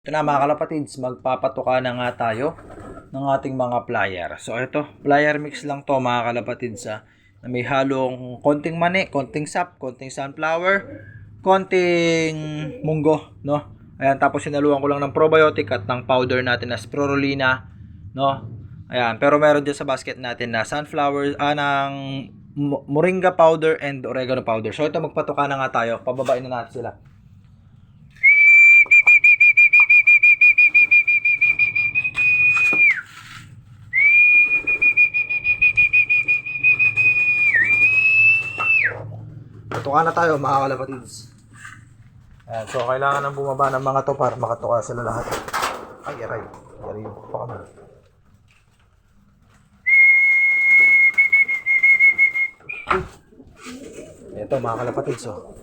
Ito na mga kalapatids, magpapatuka na nga tayo ng ating mga plier. So ito, plier mix lang to mga kalapatids na may halong konting mani, konting sap, konting sunflower, konting munggo, no? Ayan, tapos sinaluan ko lang ng probiotic at ng powder natin na spirulina, no? Ayan, pero meron dyan sa basket natin na sunflower, ng moringa powder and oregano powder. So ito, magpatuka na nga tayo, pababain na natin sila. Tuka na tayo mga kalapatids. Ayan, so kailangan nang bumaba ng mga to para makatuka sila lahat. Ay, aray. Aray yung pa kami. Ito mga kalapatids, oh.